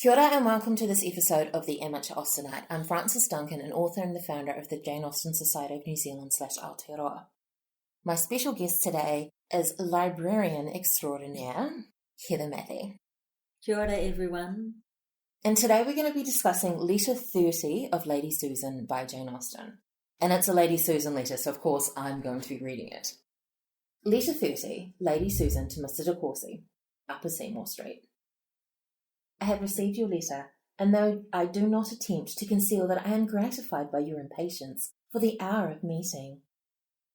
Kia ora and welcome to this episode of the Amateur Austenite. I'm Frances Duncan, an author and the founder of the Jane Austen Society of New Zealand /Aotearoa. My special guest today is librarian extraordinaire, Heather Mathie. Kia ora everyone. And today we're going to be discussing letter 30 of Lady Susan by Jane Austen. And it's a Lady Susan letter, so of course I'm going to be reading it. Letter 30, Lady Susan to Mr. de Courcy, Upper Seymour Street. I have received your letter, and though I do not attempt to conceal that I am gratified by your impatience for the hour of meeting,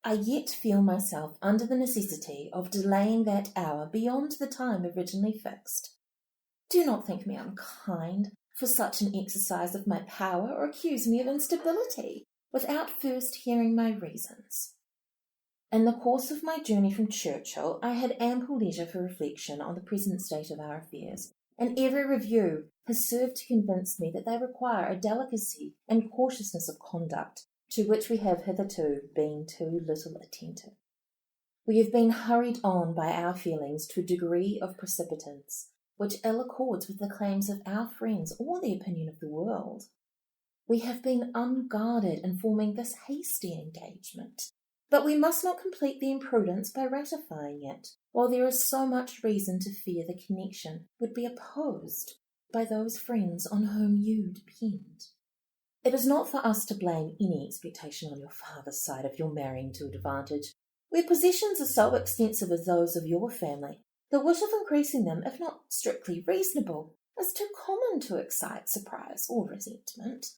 I yet feel myself under the necessity of delaying that hour beyond the time originally fixed. Do not think me unkind for such an exercise of my power, or accuse me of instability without first hearing my reasons. In the course of my journey from Churchill, I had ample leisure for reflection on the present state of our affairs, and every review has served to convince me that they require a delicacy and cautiousness of conduct to which we have hitherto been too little attentive. We have been hurried on by our feelings to a degree of precipitance which ill accords with the claims of our friends or the opinion of the world. We have been unguarded in forming this hasty engagement, but we must not complete the imprudence by ratifying it, while there is so much reason to fear the connection would be opposed by those friends on whom you depend. It is not for us to blame any expectation on your father's side of your marrying to advantage. Where possessions are so extensive as those of your family, the wish of increasing them, if not strictly reasonable, is too common to excite surprise or resentment.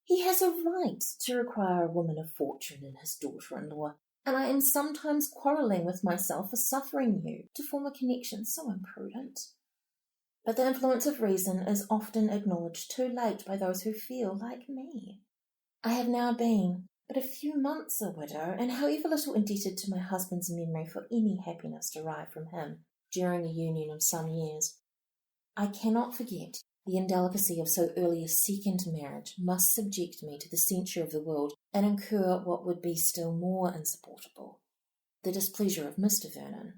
He has a right to require a woman of fortune in his daughter-in-law, and I am sometimes quarrelling with myself for suffering you to form a connection so imprudent. But the influence of reason is often acknowledged too late by those who feel like me. I have now been but a few months a widow, and however little indebted to my husband's memory for any happiness derived from him during a union of some years, I cannot forget the indelicacy of so early a second marriage must subject me to the censure of the world and incur what would be still more insupportable, the displeasure of Mr. Vernon.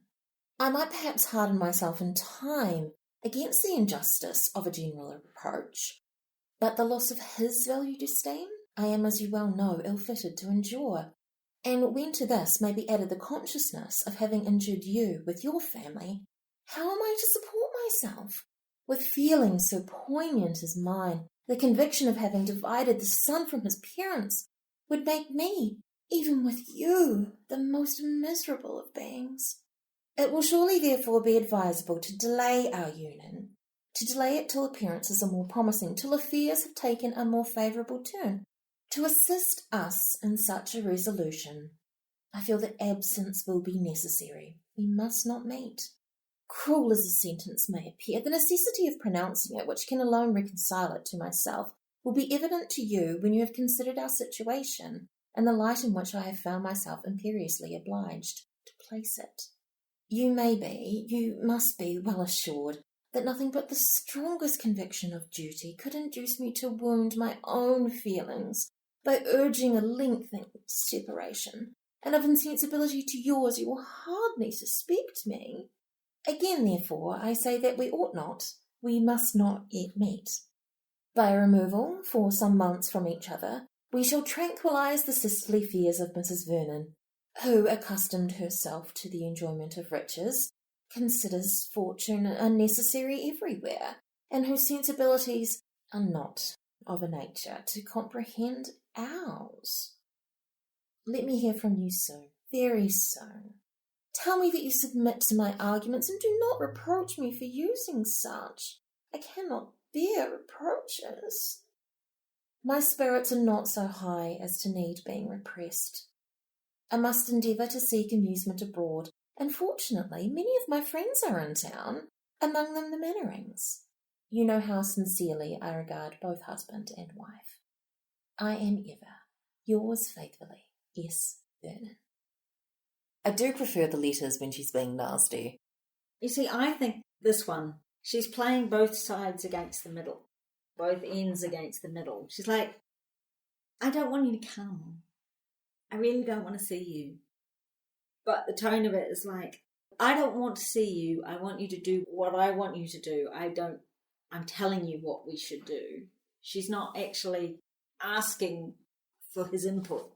I might perhaps harden myself in time against the injustice of a general reproach, but the loss of his valued esteem I am, as you well know, ill-fitted to endure, and when to this may be added the consciousness of having injured you with your family, how am I to support myself? With feelings so poignant as mine, the conviction of having divided the son from his parents would make me, even with you, the most miserable of beings. It will surely therefore be advisable to delay our union, to delay it till appearances are more promising, till affairs have taken a more favourable turn. To assist us in such a resolution, I feel that absence will be necessary. We must not meet. Cruel as the sentence may appear, the necessity of pronouncing it, which can alone reconcile it to myself, will be evident to you when you have considered our situation and the light in which I have found myself imperiously obliged to place it. You must be well assured that nothing but the strongest conviction of duty could induce me to wound my own feelings by urging a lengthened separation, and of insensibility to yours you will hardly suspect me. Again, therefore, I say that we must not yet meet. By a removal for some months from each other, we shall tranquillize the sisterly fears of Mrs. Vernon, who, accustomed herself to the enjoyment of riches, considers fortune unnecessary everywhere, and whose sensibilities are not of a nature to comprehend ours. Let me hear from you soon, very soon. Tell me that you submit to my arguments, and do not reproach me for using such. I cannot bear reproaches. My spirits are not so high as to need being repressed. I must endeavour to seek amusement abroad, and fortunately many of my friends are in town, among them the Mannerings. You know how sincerely I regard both husband and wife. I am ever yours faithfully, S. Vernon. I do prefer the letters when she's being nasty. You see, I think this one, she's playing both sides against the middle, both ends against the middle. She's like, I don't want you to come. I really don't want to see you. But the tone of it is like, I don't want to see you. I want you to do what I want you to do. I don't I'm telling you what we should do. She's not actually asking for his input.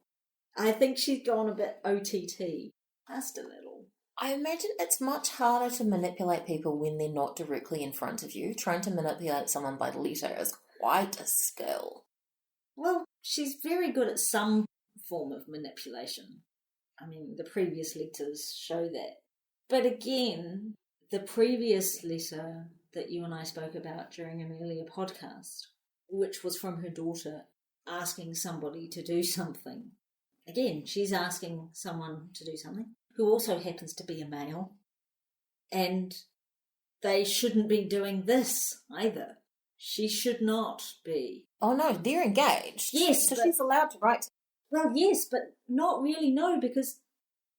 I think she's gone a bit OTT, just a little. I imagine it's much harder to manipulate people when they're not directly in front of you. Trying to manipulate someone by letter is quite a skill. Well, she's very good at some form of manipulation. I mean, the previous letters show that. But again, the previous letter that you and I spoke about during an earlier podcast, which was from her daughter asking somebody to do something. Again, she's asking someone to do something who also happens to be a male. And they shouldn't be doing this either. She should not be. Oh no, they're engaged. Yes, so she's allowed to write. Well, yes, but not really, no, because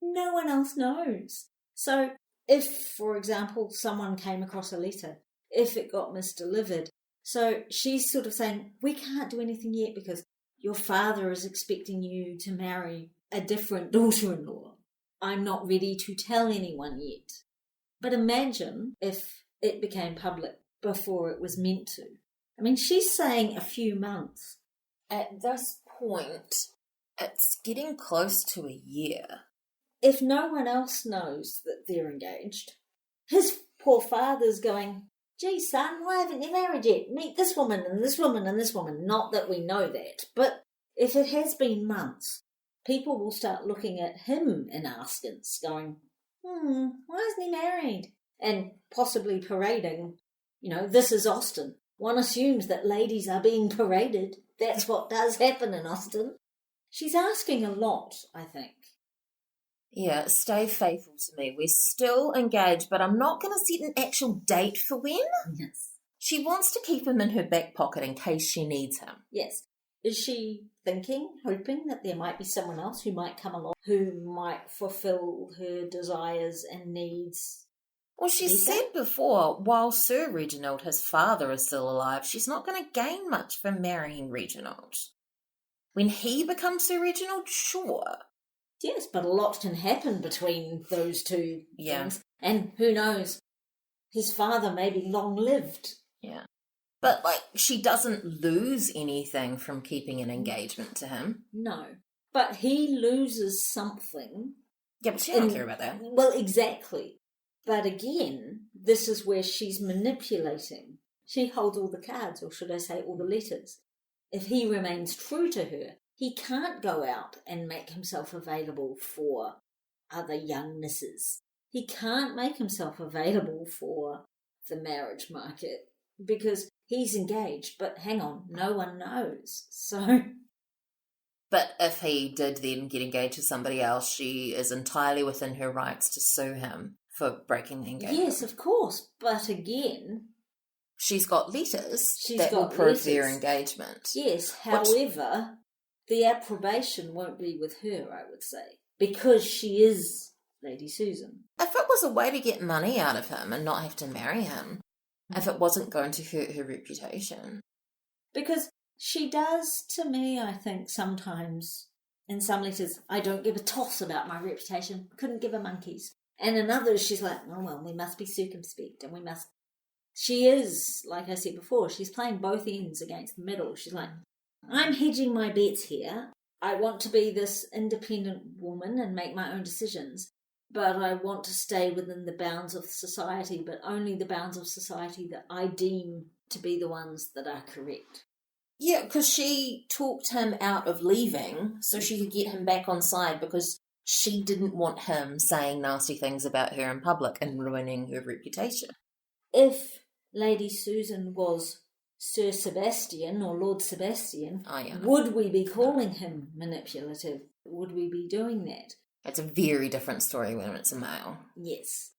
no one else knows. So if, for example, someone came across a letter, if it got misdelivered, so she's sort of saying, we can't do anything yet because your father is expecting you to marry a different daughter-in-law. I'm not ready to tell anyone yet. But imagine if it became public before it was meant to. I mean, she's saying a few months. At this point, it's getting close to a year. If no one else knows that they're engaged, his poor father's going, gee, son, why haven't you married yet? Meet this woman and this woman and this woman. Not that we know that, but if it has been months, people will start looking at him in askance, going, why isn't he married? And possibly parading, this is Austen. One assumes that ladies are being paraded. That's what does happen in Austen. She's asking a lot, I think. Yeah, stay faithful to me. We're still engaged, but I'm not going to set an actual date for when. Yes. She wants to keep him in her back pocket in case she needs him. Yes. Is she thinking, hoping that there might be someone else who might come along, who might fulfill her desires and needs? Well, she said before, while Sir Reginald, his father, is still alive, she's not going to gain much from marrying Reginald. When he becomes Sir Reginald, sure. Yes, but a lot can happen between those two things. And who knows, his father may be long-lived. Yeah. But, she doesn't lose anything from keeping an engagement to him. No. But he loses something. Yeah, but she doesn't care about that. Well, exactly. But again, this is where she's manipulating. She holds all the cards, or should I say all the letters. If he remains true to her, he can't go out and make himself available for other young misses. He can't make himself available for the marriage market because he's engaged. But hang on, no one knows. So... But if he did then get engaged to somebody else, she is entirely within her rights to sue him for breaking the engagement. Yes, of course. But again... She's got letters that will prove their engagement. Yes, however, the approbation won't be with her, I would say, because she is Lady Susan. If it was a way to get money out of him and not have to marry him, if it wasn't going to hurt her reputation. Because she does, to me, I think, sometimes, in some letters, I don't give a toss about my reputation, couldn't give a monkeys. And in others, she's like, oh, well, we must be circumspect and we must... She is, like I said before, she's playing both ends against the middle. She's like, I'm hedging my bets here. I want to be this independent woman and make my own decisions, but I want to stay within the bounds of society, but only the bounds of society that I deem to be the ones that are correct. Yeah, because she talked him out of leaving so she could get him back on side because she didn't want him saying nasty things about her in public and ruining her reputation. If Lady Susan was Sir Sebastian or Lord Sebastian, would we be calling him manipulative? Would we be doing that? It's a very different story when it's a male. Yes.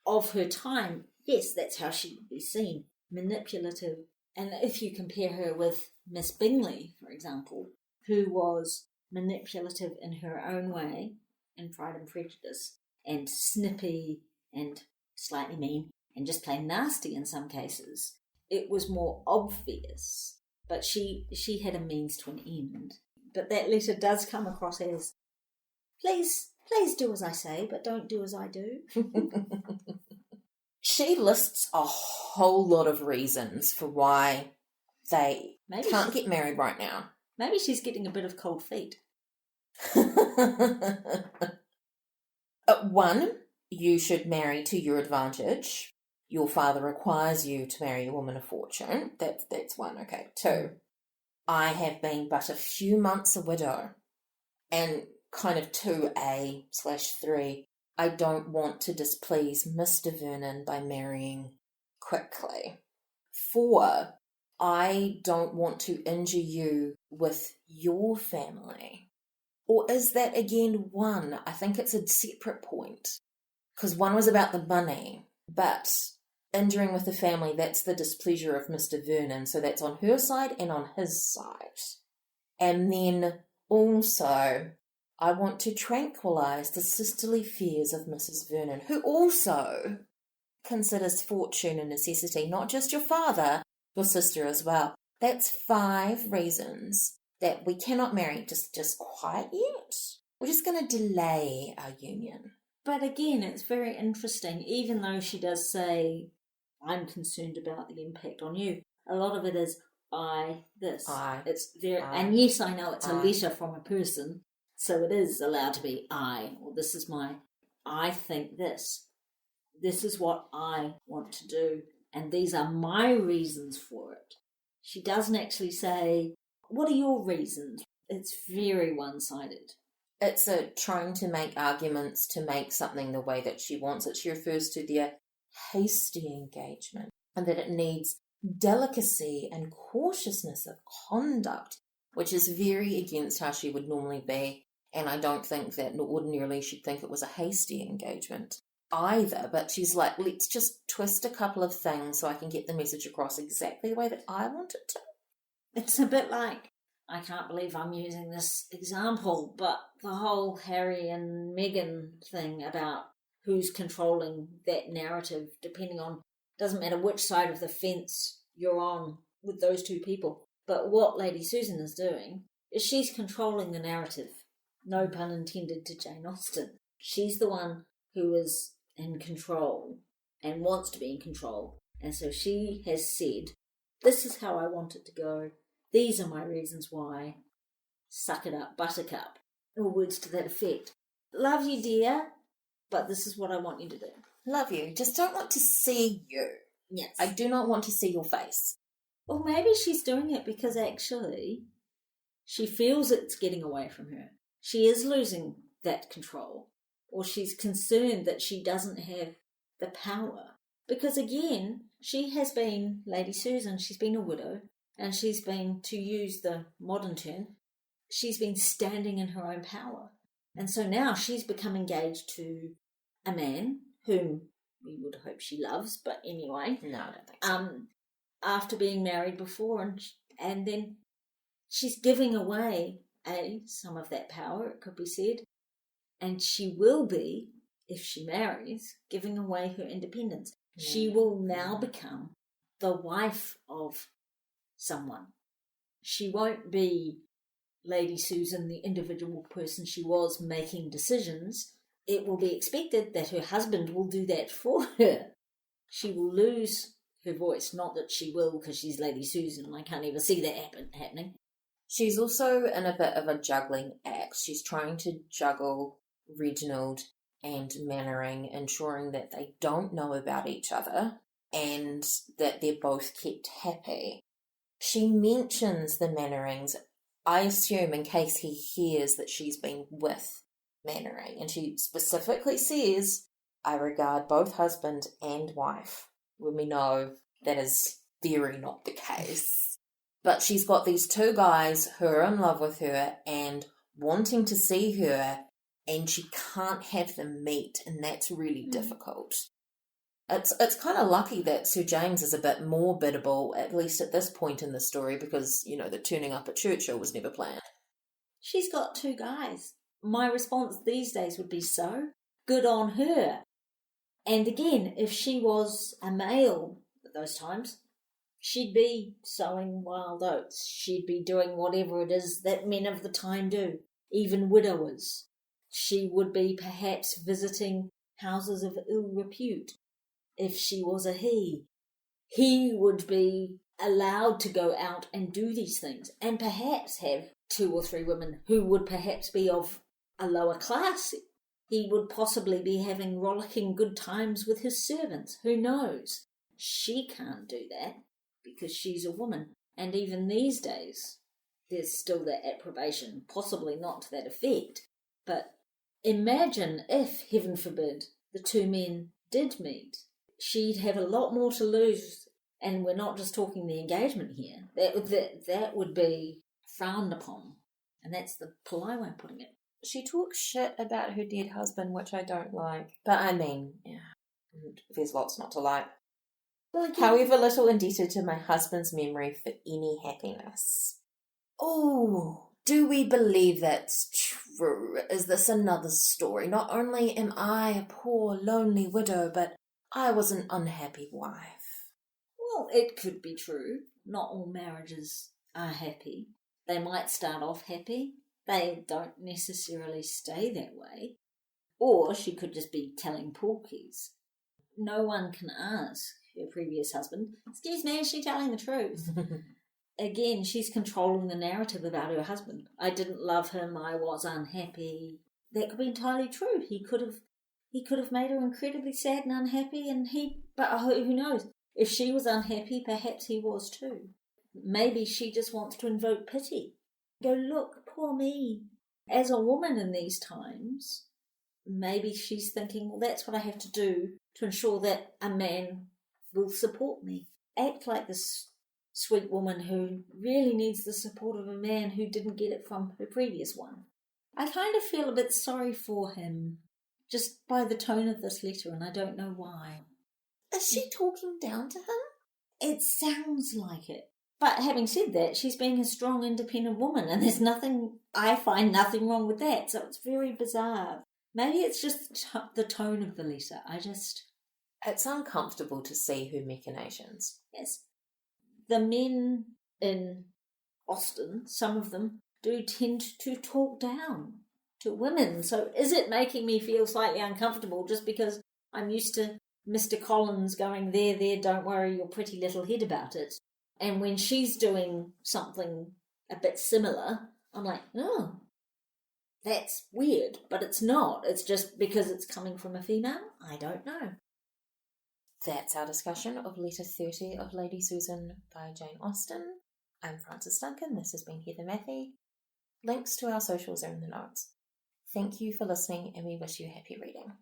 Of her time, yes, that's how she would be seen. Manipulative. And if you compare her with Miss Bingley, for example, who was manipulative in her own way in Pride and Prejudice, and snippy and slightly mean, and just plain nasty in some cases, it was more obvious. But she had a means to an end. But that letter does come across as, please do as I say, but don't do as I do. She lists a whole lot of reasons for why they can't get married right now. Maybe she's getting a bit of cold feet. 1, you should marry to your advantage. Your father requires you to marry a woman of fortune. That's 1, okay. 2, I have been but a few months a widow. And kind of 2A/3, I don't want to displease Mr. Vernon by marrying quickly. 4, I don't want to injure you with your family. Or is that again 1? I think it's a separate point. Because 1 was about the money, but injuring with the family, that's the displeasure of Mr. Vernon. So that's on her side and on his side. And then also, I want to tranquilise the sisterly fears of Mrs. Vernon, who also considers fortune a necessity, not just your father, your sister as well. That's 5 reasons that we cannot marry just quite yet. We're just going to delay our union. But again, it's very interesting, even though she does say, I'm concerned about the impact on you, a lot of it is, It's very, and yes, I know it's a letter from a person, so it is allowed to be or this is I think this is what I want to do, and these are my reasons for it. She doesn't actually say, what are your reasons? It's very one-sided. It's trying to make arguments to make something the way that she wants it. She refers to their hasty engagement and that it needs delicacy and cautiousness of conduct, which is very against how she would normally be. And I don't think that ordinarily she'd think it was a hasty engagement either. But she's like, let's just twist a couple of things so I can get the message across exactly the way that I want it to. It's a bit like, I can't believe I'm using this example, but the whole Harry and Meghan thing about who's controlling that narrative, depending on, doesn't matter which side of the fence you're on with those two people. But what Lady Susan is doing is she's controlling the narrative. No pun intended to Jane Austen. She's the one who is in control and wants to be in control. And so she has said, this is how I want it to go. These are my reasons why. Suck it up, buttercup. Or words to that effect. Love you, dear, but this is what I want you to do. Love you. Just don't want to see you. Yes. I do not want to see your face. Or maybe she's doing it because actually she feels it's getting away from her. She is losing that control. Or she's concerned that she doesn't have the power. Because again, she has been, Lady Susan, she's been a widow, and she's been, to use the modern term, she's been standing in her own power. And so now she's become engaged to a man whom we would hope she loves, but anyway. No, I don't think so. After being married before, and then she's giving away some of that power, it could be said, and she will be, if she marries, giving away her independence. Yeah. She will now become the wife of someone. She won't be Lady Susan, the individual person she was making decisions. It will be expected that her husband will do that for her. She will lose her voice. Not that she will, because she's Lady Susan. I can't ever see that happening. She's also in a bit of a juggling act. She's trying to juggle Reginald and Mannering, ensuring that they don't know about each other and that they're both kept happy. She mentions the Mannerings, I assume, in case he hears that she's been with Mannering. And she specifically says, I regard both husband and wife, when we know that is very not the case. But she's got these two guys who are in love with her and wanting to see her, and she can't have them meet, and that's really difficult. It's kind of lucky that Sir James is a bit more biddable, at least at this point in the story, because, you know, the turning up at Churchill was never planned. She's got two guys. My response these days would be so good on her. And again, if she was a male at those times, she'd be sowing wild oats. She'd be doing whatever it is that men of the time do, even widowers. She would be perhaps visiting houses of ill repute. if she was a he would be allowed to go out and do these things and perhaps have 2 or 3 women who would perhaps be of a lower class. He would possibly be having rollicking good times with his servants. Who knows? She can't do that because she's a woman. And even these days, there's still that approbation, possibly not to that effect. But imagine if, heaven forbid, the 2 men did meet. She'd have a lot more to lose. And we're not just talking the engagement here. That would be frowned upon. And that's the polite way of putting it. She talks shit about her dead husband, which I don't like. But I mean, yeah, there's lots not to like. Well, However little indebted to my husband's memory for any happiness. Oh, do we believe that's true? Is this another story? Not only am I a poor, lonely widow, but I was an unhappy wife. Well, it could be true. Not all marriages are happy. They might start off happy. They don't necessarily stay that way. Or she could just be telling porkies. No one can ask her previous husband, "Excuse me, is she telling the truth?" Again, she's controlling the narrative about her husband. I didn't love him, I was unhappy. That could be entirely true. He could have made her incredibly sad and unhappy, but who knows? If she was unhappy, perhaps he was too. Maybe she just wants to invoke pity. Go, look, poor me. As a woman in these times, maybe she's thinking, well, that's what I have to do to ensure that a man will support me. Act like this sweet woman who really needs the support of a man who didn't get it from her previous one. I kind of feel a bit sorry for him, just by the tone of this letter, and I don't know why. Is she talking down to him? It sounds like it. But having said that, she's being a strong, independent woman, and I find nothing wrong with that, so it's very bizarre. Maybe it's just the tone of the letter. It's uncomfortable to see her machinations. Yes. The men in Austen, some of them, do tend to talk down to women. So is it making me feel slightly uncomfortable just because I'm used to Mr. Collins going, there, don't worry your pretty little head about it. And when she's doing something a bit similar, I'm like, oh, that's weird. But it's not. It's just because it's coming from a female? I don't know. That's our discussion of Letter 30 of Lady Susan by Jane Austen. I'm Frances Duncan. This has been Heather Mathie. Links to our socials are in the notes. Thank you for listening, and we wish you happy reading.